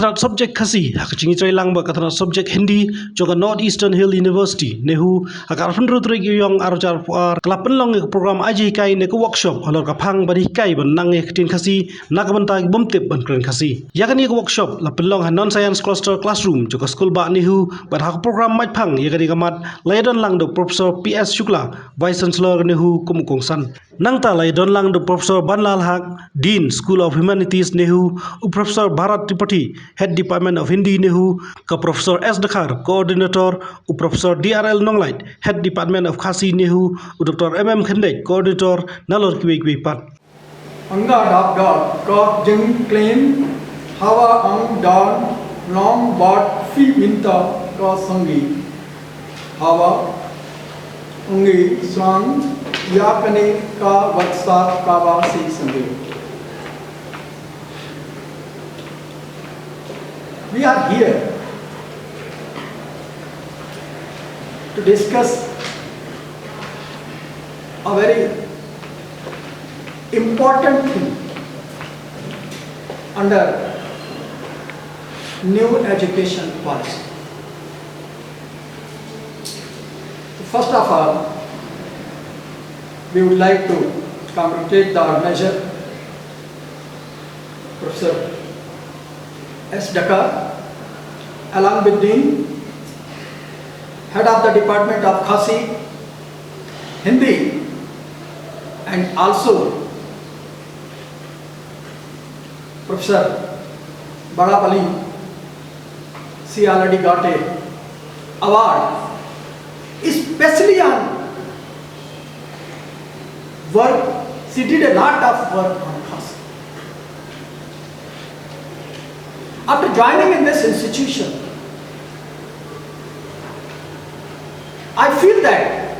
katrat subject khasi hakachingi choi langba katrat subject Hindi joka North Eastern Hill University nehu hakar fundru trek yong arjar kelapen long program aji kai ne ko workshop halor ka phang bari kai ban nang tin khasi nakabanta bomtip ban kren khasi yakani ko workshop lapen long non science cluster classroom joka school ba nehu ban hak program maj phang yakani kamat laidon lang do Professor PS Shukla Vice Chancellor nehu kumukong san nangta laidon lang do Professor Banlal Haq Dean School of Humanities nehu Professor Bharat Tripathi Head Department of Hindi nehu ka Professor S Dakhar Coordinator Professor DRL Nonglait Head Department of Khasi nehu Dr MM Khendek Coordinator nalor kiwe pat Anga dap dot ka jeng claim hawa ang dan long bot fi minta ka sangi hawa ungi sang yakane ka vatsa ka wasi sangi. We are here to discuss a very important thing under new education policy. First of all, we would like to congratulate the organizer, Professor S. Dakhar, along with Dean, Head of the Department of Khasi, Hindi, and also Professor Badapali. She already got a award, especially on work. She did a lot of work on Khasi. After joining in this institution, I feel that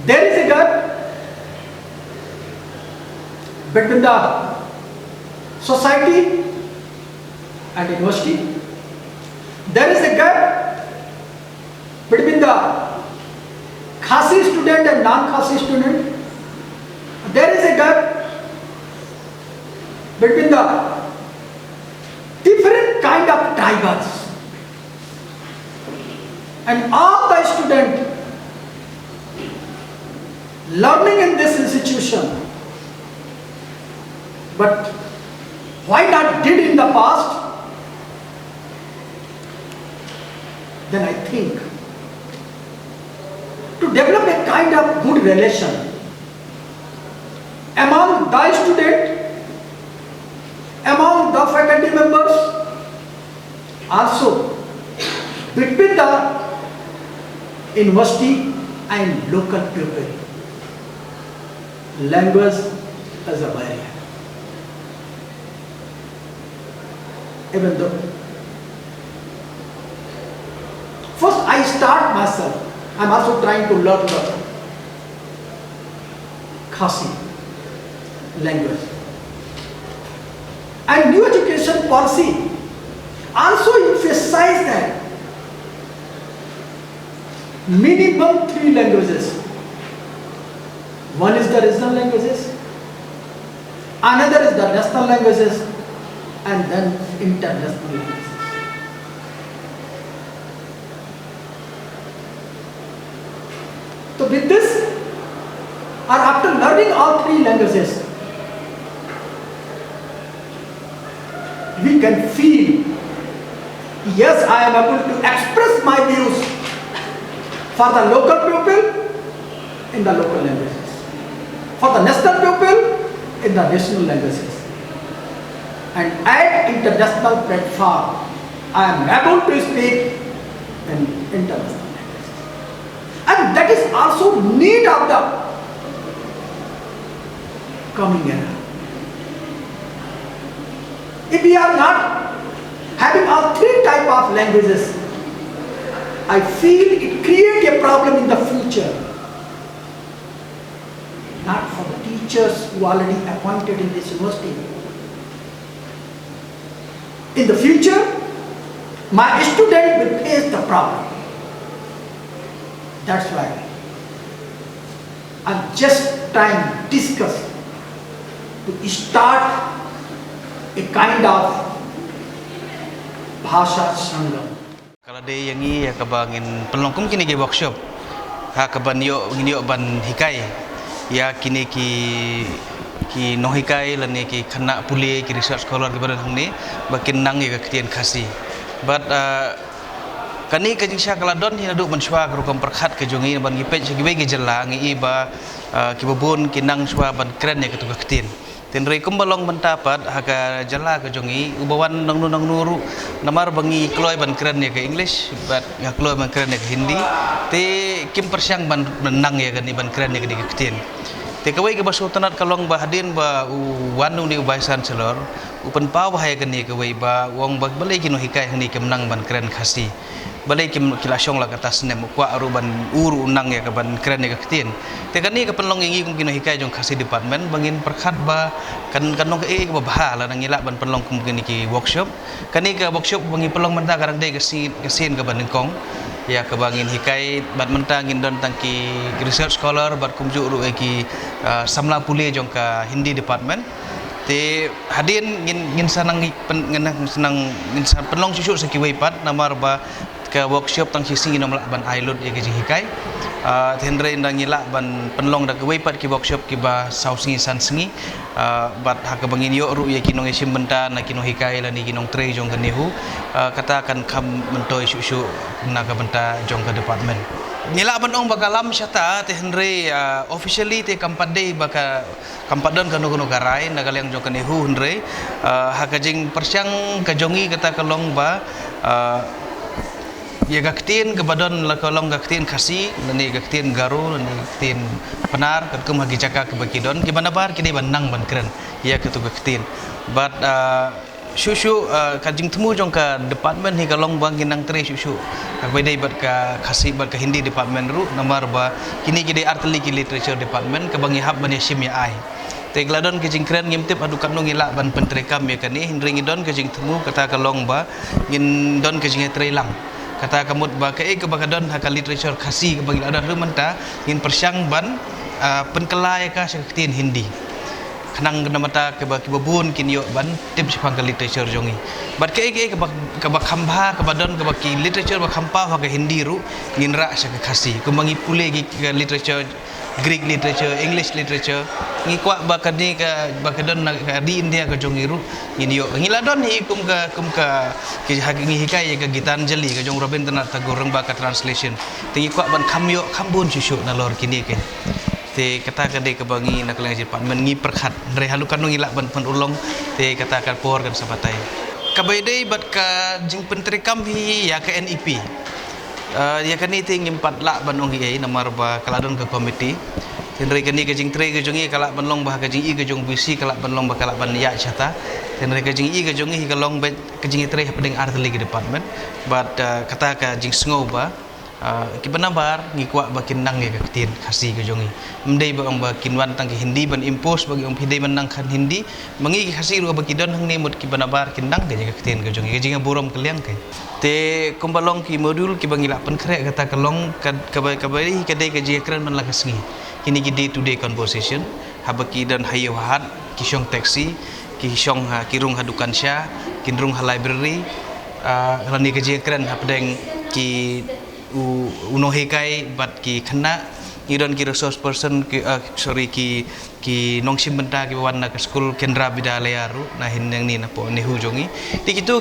there is a gap between the society and university. There is a gap between the Khasi student and non-Khasi student. There is a gap between the different kind of tribals. And all the students learning in this institution, but why not did in the past? Then I think to develop a kind of good relation among the student, among the faculty members, also between the university and local people. Language as a barrier. Even though first I start myself, I'm also trying to learn the Khasi language. And new education policy also emphasize that minimum 3 languages. One is the regional languages, another is the national languages, and then international languages. So with this, or after learning all 3 languages, we can feel, yes, I am able to express my views for the local people in the local languages, for the national people in the national languages, and at international platform I am able to speak in international languages. And that is also need of the coming era. If we are not having all 3 type of languages, I feel it creates a problem in the future. Not for the teachers who are already appointed in this university. In the future, my student will face the problem. That's why I'm just trying to discuss to start a kind of Bhasha Sangam. Kalau dia yang ini ya kebangin pelongkum kini ke workshop, keban yo ban hikai, ya kini ki no hikai lani ki kena puli ki research scholar ke badan ni, bakin nang ya ketian kasih. But kani ke jingsa kaladon hina duk menshwa kerukom perkhat ke jongi ban gipet segibe ke jela ngi ba ki babun ki nang shwa ban keren ya ketuga ketin. Tenrei kumbalong mendapat haga jala ke jongi ubawan nang nuru namar bangi kloy ban keren ya ke English bat ya kloy ban keren ya ke Hindi te kim persyang ban menang ya kan ban keren ya ke ketin te kawai ke basultanat kalong bahadin ba wanu ni ubaisan selor upen pau bahaya kan ya kawai ba wong bag balai kino hikai hani ke menang ban keren khasi balai kim kilasong la kata senem kwa aruban uru unang ya ke ban keren ya ke ketin te kan ni ke penlong ingi kum kino hikai jong khasi department bangin perkhat ba kan nong ke bah la nang ngilak ban penlong kum kini ki workshop kan ni ke workshop bangi pelong menta karang dei ke sin ke ban kong ya ke bangin hikai bat menta ngin don tangki research scholar bat kum ju ru ki samla puli jong ka Hindi department te hadin ngin sanang senang ngin penlong susu sekiwai pat namar ba ke workshop tang sisi nomlak ban ailud ya ke hikai tendre ndang ngilak ban penlong da ke pat ki workshop ki ba sausingi san sengi bat hak bangin yo ru ya kinong isim benta na kinong hikai la ni kinong tre jong kanihu kata akan kam mentoi susu na ka benta jong ka department ngilak ban ong bakalam syata tendre officially te kampat dei baka kampat don kanu garai na galyang jong kanihu hendre hak jing persyang ka jongi kata kalong ba ya gaktin ke badan la kolong gaktin khasi lani gaktin garu lani gaktin penar kat kum hagi jaka ke bakidon ki bana bar kini banang ban keren ya ke tu gaktin but shushu kajing temu jong ka department hi kalong bang kinang tre shushu kak bedai bat ka khasi bat ka Hindi department ru namar ba kini ki art literature department ke bangi hab ban sim ya ai te gladon ke jing keren ngimtip adu kan ngilak ban pentrekam ya kani hindring don ke jing temu kata kalong ba ngin don ke jing trelang kata kamut ba ke bakadon hakal literature khasi ke bagi adan rumanta in persyang ban penkelai ka saktin Hindi kanang namata ke baki babun kin yo ban tip sipang ka literature jongi bat ke bakhamba ke badon ke baki literature bakhampa ha ke Hindi ru nginra sa khasi kumangi pule ke literature Greek literature English literature ngi kwa bakani ka bakadon di India ka jongi ru ini yo ngiladon hi kum ka ki ngi hikai ka Gitanjali ka jong Rabindranath Tagore reng baka translation tingi kwa ban kamyo kambun susu na lor kini ke te kata ka de ka bangi na kelang department ngi perkhat re halukan ngilak ban pen ulong te kata ka por kan sabatai kabaidai bat ka jing pentrikam hi ya ka NEP ya kan itu ngimpat lak banong ai namar ba kaladon ke komiti tenre kani ke jing tre ke jongi kalak banlong bah ke jing i ke jong bisi kalak banlong ba kalak ban ya chata tenre ke jing i ke jongi kalong bet ke jing tre pedeng artli ke department but kata ka jing sngo ba ki banabar ngi kwa bakin nang ya ketin khasi ke jongi mdei ba ong ba kinwan tang ke Hindi ban impose bagi ong pidei menang kan Hindi mengi khasi ru bagi don hang ni mut ki banabar kinang ke ketin ke jongi ke jing burom keliang ke te kumbalong ki modul ki bangila pen krek kata kalong kabari kedai ke jing keren man lakas ngi kini ki day to day conversation habaki dan hayo hat ki syong taxi ki syong kirung hadukan sya kinrung ha library rani ke jing keren ha pedeng ki uno hekai bat ki khana iron ki resource person ki ki nongsim benta ki wan ke school kendra bidalaya ru na hin yang ni na po ni hujongi ti kitu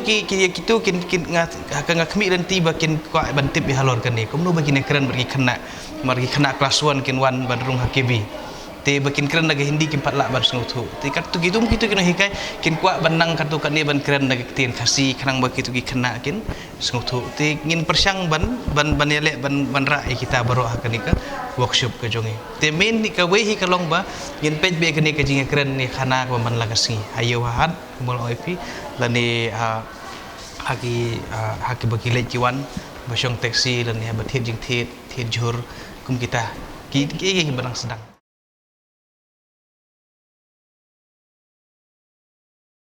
kin ngakmi dan tiba kin ko bantip bi halor kan ni kumno bagi ne keren bagi khana margi khana kelas 1 kin wan badrung hakibi te bakin keren lagi Hindi kin patla ban snuthu te kat tu gitu kino hikai kin kwa banang katu kan ni ban keren lagi tin khasi khanang bagi tu gi khana kin snuthu te ngin persyang ban yale ban ra kita baru akan ni ka workshop ke jongi te main ni ka wehi kalong ba ngin page be kani ka jinga keren ni khana ko ban lagasngi ayo hat mol oipi lani haki bagi lekiwan basyong taxi lani habat jing thet jur kum kita ki benang sedang